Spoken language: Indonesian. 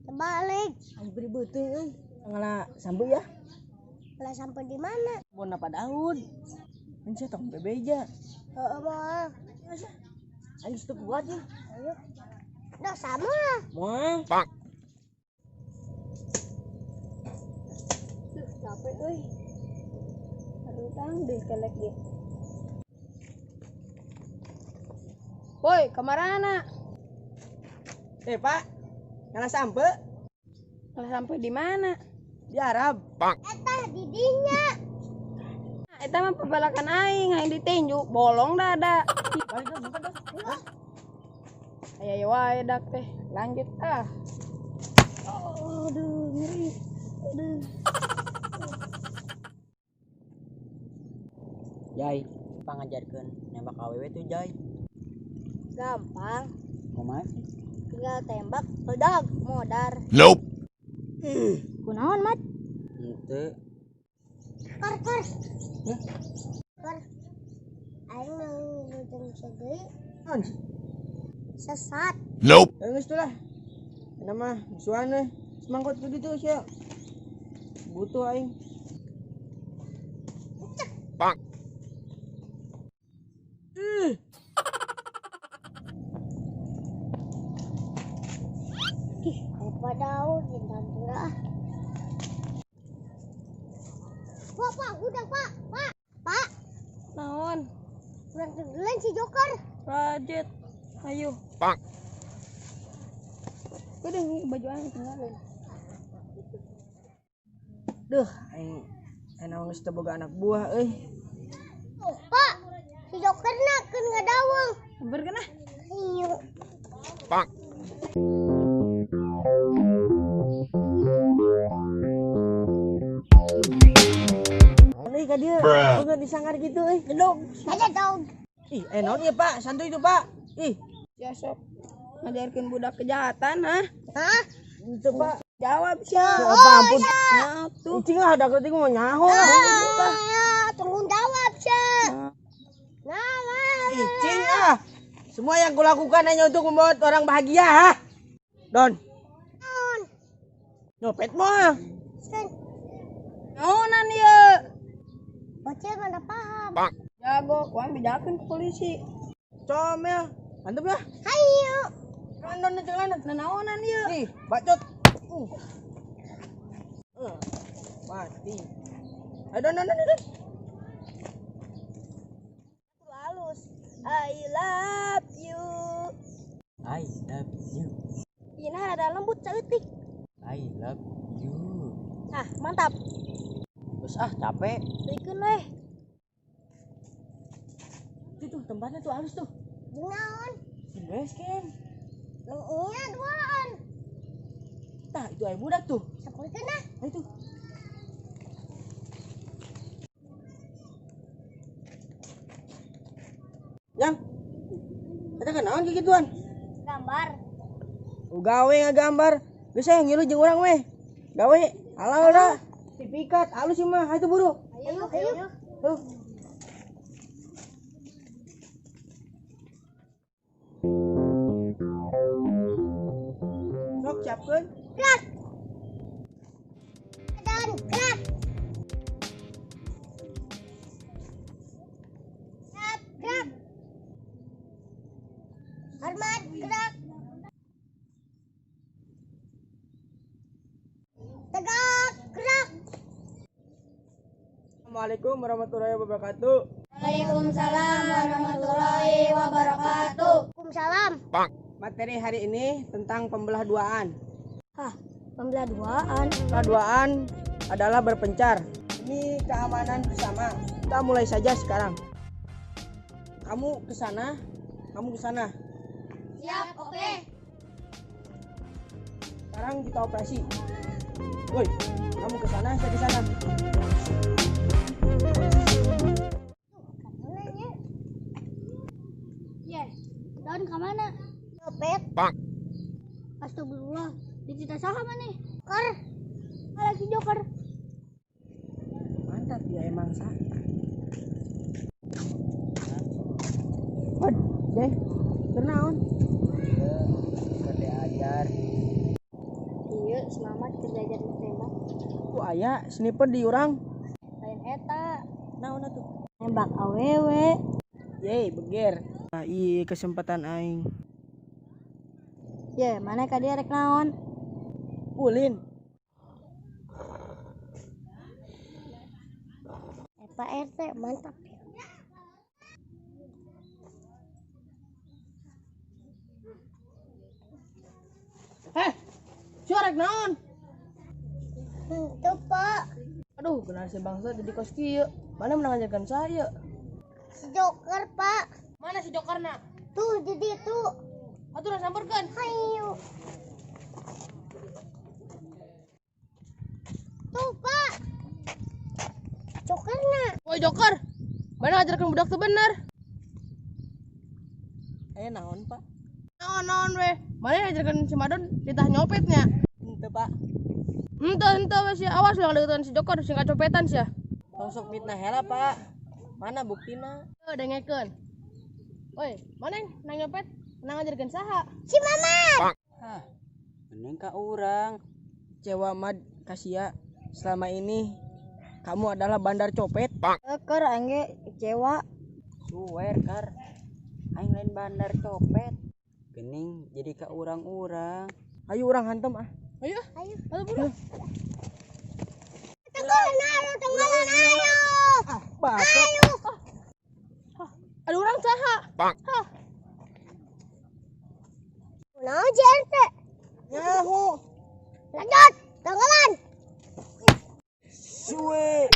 Terbalik. Ayo beri betul, ngalah sambut ya. Lah sampai di mana? Mau napa daun? Mencet tong bebeja. Mau. Ayo stop buat ya. Ayo. Udah sama. Mau. Capek euy. Aduh tang deh kelek dia. Woi, kemana? Pak, ngalah sampe? Lah sampai di mana? Di Arab. Eta di dinya. Eta mah pebalakan aing, aing ditinju, bolong dada. Balik dah, makan dah. Ayo wae dak teh, lanjut ah. Aduh, ngeri. Aduh. Jai, pangajarkeun nembak awewe tuh Jai. Gampang, Kumaha? tinggal tembak, peledak, modar. Nope. Kunaon, Mat? Henteu. Kor. Kor. Aing mau ngilujeng segeri Naon? sesat. Nope. Geus tuh lah. Nama musuhan we. Semangkot ku ditu sia. Butuh aing. Pak. Apa daun bintang curah. Pak, udah Pak. Pak. Naon? Udah tenggelam si Joker. Rajet. Ayo. Pak. Udah nih baju aing tinggalin. Duh, aing enak geus teu boga anak buah euy. Pak, si Joker nak keun ngadaweng. Sabar kenah. Iya. Pak. Euy ka dieu. Boga disanggar gitu euy, gedog. Ada dong. Ih, naon ieu Pak? Santuy itu Pak. Ih, Ya sok. Ngajarkeun budak kejahatan, hah? itu Pak. Jawab sih. Apa ampun. Nah, tuh. Cing lah ada keuting mau nyaho lah. Tanggung jawab sih. Nah. Cing ah. Semua yang kulakukan hanya untuk membuat orang bahagia, ha? Don. Nyopet mah. Naonan ieu? Bocil mana paham. Pak. Jago, kuang dijakeun ke polisi. Comel. Mantep ya. Hayu. Don jangan. Naonan ieu? Nih, bacot. Mati. Ayo don. Halus. I love you. I love you. Ina ada lembut caeutik. I love you. Nah, mantap. Terus capek. Bikeun weh. Itu tempatnya tuh halus tuh. Naon? Di base camp. Iya duaan. Tah, itu air budak tuh. Sampulkeun dah. Ayo tuh. Yang kita kenaon kayak gituan. Gambar. Gawe ngagambar. Geus saya ngilu jeung urang weh. Gawe halal dah. Sertifikat halus sih mah. Ayo tuh buru. Ayo. Tuh. Sok siapkeun. Gerak. Dan gerak. Gerak. Hormat, gerak. Tegak, gerak. Assalamualaikum warahmatullahi wabarakatuh. Waalaikumsalam warahmatullahi wabarakatuh. Waalaikumsalam. Pak. Materi hari ini tentang pembelah duaan. Hah, pembelah duaan. Pembelah duaan adalah berpencar. Ini keamanan bersama. Kita mulai saja sekarang. Kamu ke sana, kamu ke sana. Siap, oke. Sekarang kita operasi. Woi, kamu ke sana, saya di sana. Yes. Daun ke mana? Copet. Pak. Astagfirullah. Dicita saha maneh? Kor. Lagi Joker. Mantap dia emang sah. Wad, deh, kenaon? Kode ajar. si Mamat keur belajar nembak. Ku aya sniper di urang. Lain eta. Naon atuh? Nembak awewe. Yeay, beger. Nah, iya kesempatan aing. Ye, mana ka dia rek naon? Ulin. Pak RT mantap. Suarek naon? Tuh, Pak. Aduh, kenal si bangsa jadi kos kieu. Mana menangajakan saya? Si Joker, Pak. Mana si jokerna? Tuh, jadi tuh. Atuh samperkeun. Ayo. Tuh, Pak. Jokerna. Woi joker. Mana ngajarkan budak teu bener? Naon, Pak? Naon we. Mana ngajarkan si Madon ditah nyopetnya? Henteu, Pak. Henteu we sia. Awas lu ngadeukeutan si joker sing kacopetan sia. Sok mitnah hela, Pak. Mana buktina? Dengekeun. Woi, mana nang nyopet? Nang ngajarkan saha? Si Mamat. Hah. Mending ka urang. Cewa Mad Kasia, selama ini kamu adalah bandar copet. Keur angge kecewa. Suwer kar. Aing lain bandar copet. Gening jadi ka urang-urang. Ayo urang hantem ah. Ayo. Ayo. Ayo. Tenggelan ayo. Ah, bapak. Ada urang saha? Bang. Nah, JRT. Nyaho. Lanjut. Tenggelan. Suwe.